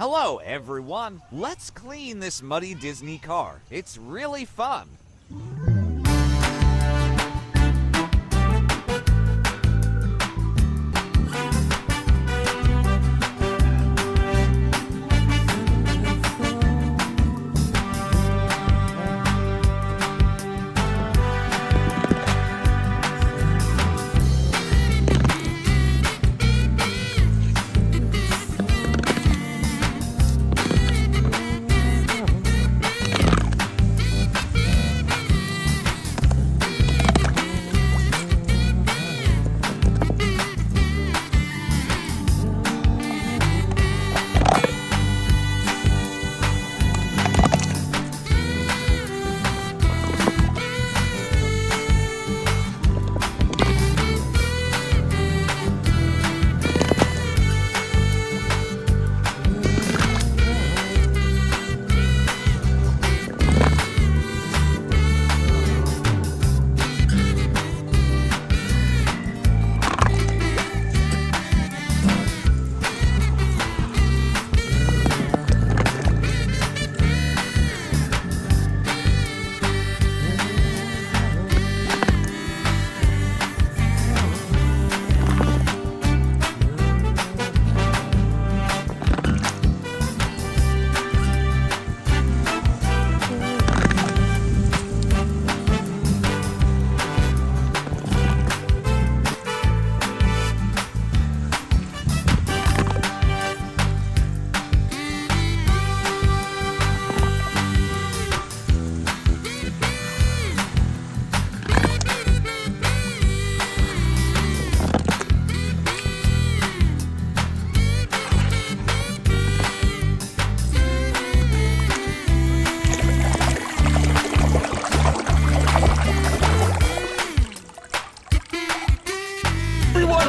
Hello, everyone. Let's clean this muddy Disney car. It's really fun.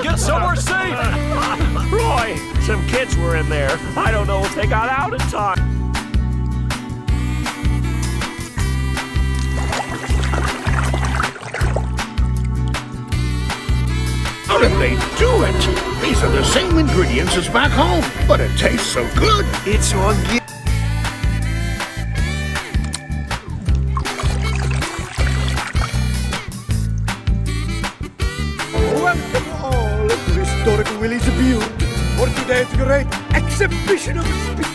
Get somewhere safe! Roy, some kids were in there. I don't know if they got out in time. How did they do it? These are the same ingredients as back home, but it tastes so good. It's organic. Welcome all to historic Willie's View for today's great exhibition of speed.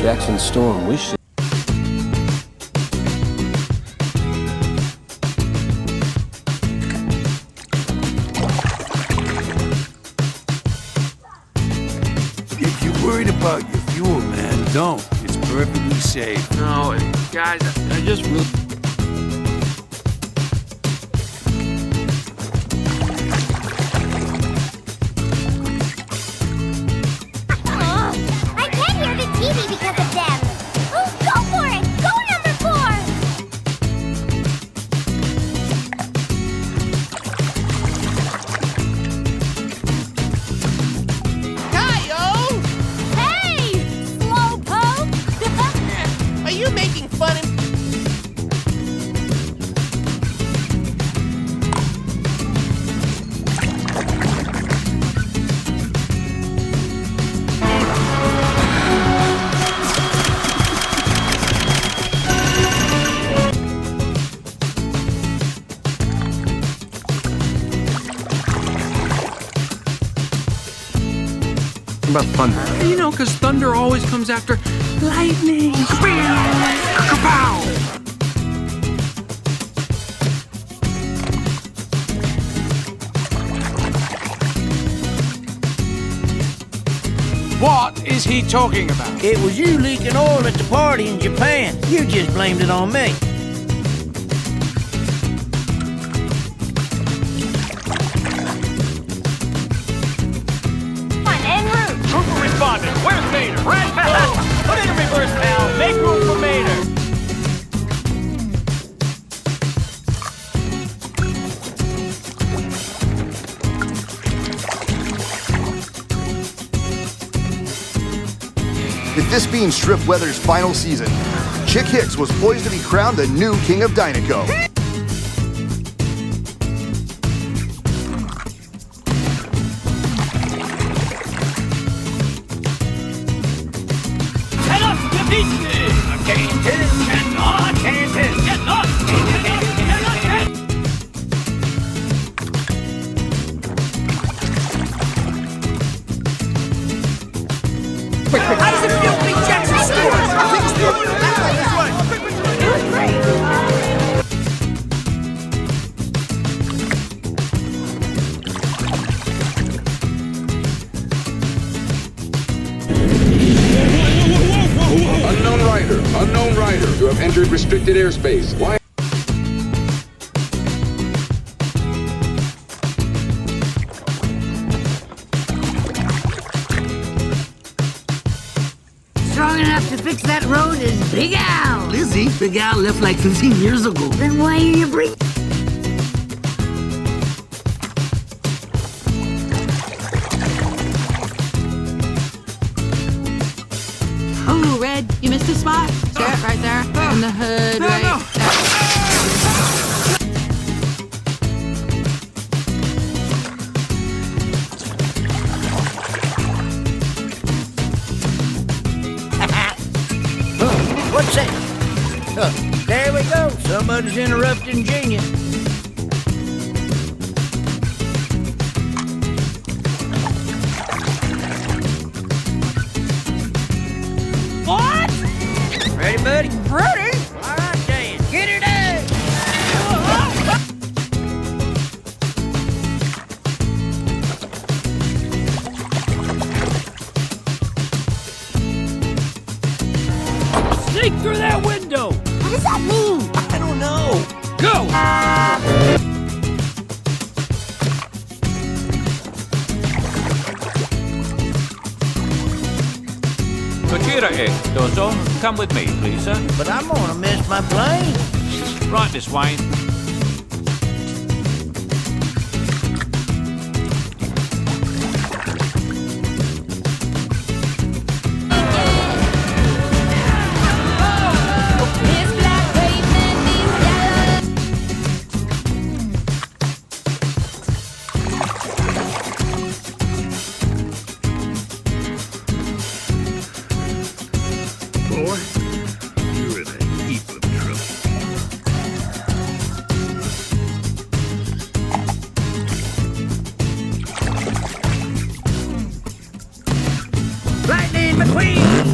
Jackson Storm, we should. If you're worried about your fuel, man, don't. It's perfectly safe. No, guys, I just really... I can't hear the TV because of them. Oh, go for it! Go number 4! Hi-yo! Hey! Slowpoke! Are you making fun of... talking about thunder. You know, because thunder always comes after lightning. Kapow! What is he talking about? It was you leaking oil at the party in Japan. You just blamed it on me. En route. Trooper responded. Where's Mater? Right back. Put it in reverse, pal. Make room for Mater. With this being Strip Weather's final season, Chick Hicks was poised to be crowned the new king of Dynaco. Head up, you beastie! How does it feel to be Jackson Unknown rider, you have entered restricted airspace. Why? Strong enough to fix that road is Big Al. Is he? Big Al left like 15 years ago. Then why are you bringing... Oh, Red, you missed a spot. Start right there. In the hood, right there. What's that? There we go. Somebody's interrupting Junior. What? Ready, buddy? Ready? All right, Dan. Get her done. Sneak through that window! What does that mean? I don't know. Go! Dozo, come with me, please, sir. But I'm gonna miss my plane. Right this way. Boy, you're in a heap of trouble. Lightning McQueen!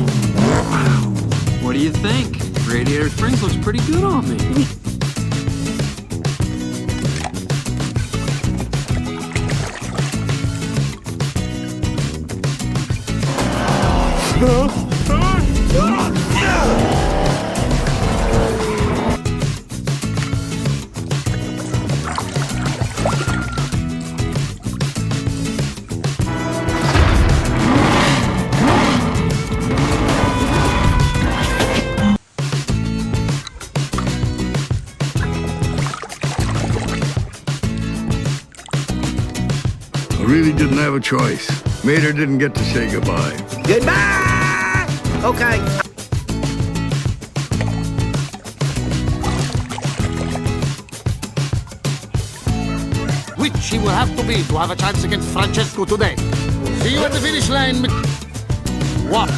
What do you think? Radiator Springs looks pretty good on me. I really didn't have a choice. Mater didn't get to say goodbye. Goodbye! Okay. Which he will have to be to have a chance against Francesco today. See you at the finish line, What?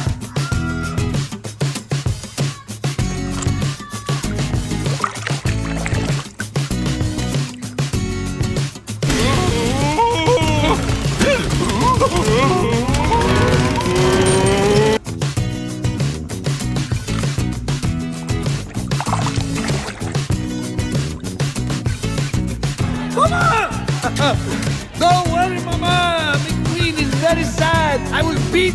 I will beat...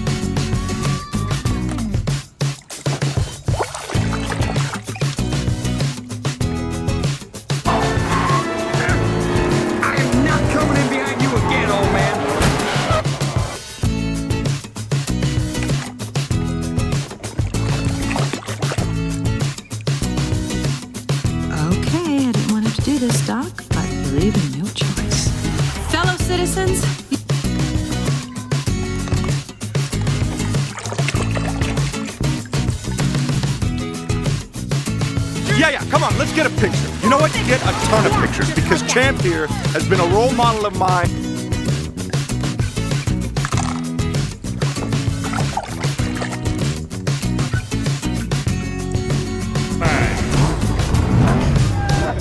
I am not coming in behind you again, old man. Okay, I didn't want to have to do this, Doc, but leaving no choice. Fellow citizens, Yeah, come on, let's get a picture. You know what? Get a ton of pictures because Champ here has been a role model of mine.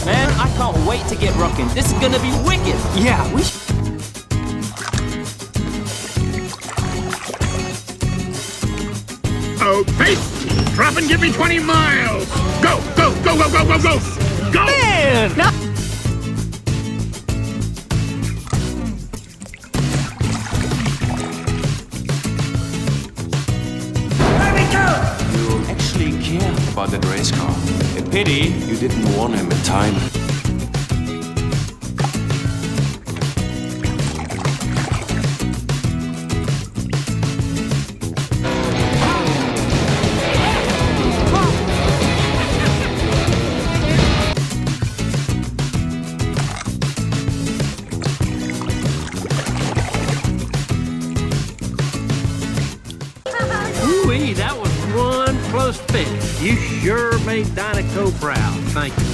Man, I can't wait to get rocking. This is gonna be wicked. Yeah, we Okay, drop and give me 20 miles. Go, go, go, go, go, go, go. Go! Man! no. You actually care about that race car. A pity you didn't warn him in time. Ooh-wee, that was one close finish. You sure made Dinoco proud. Thank you.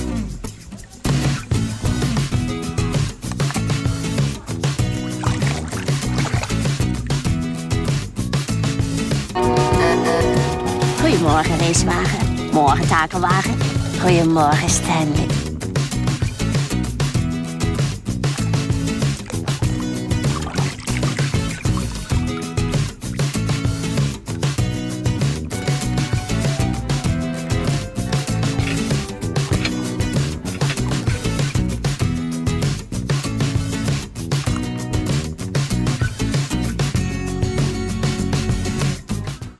Goedemorgen, racewagen. Morgen, takelwagen. Goedemorgen, Stanley.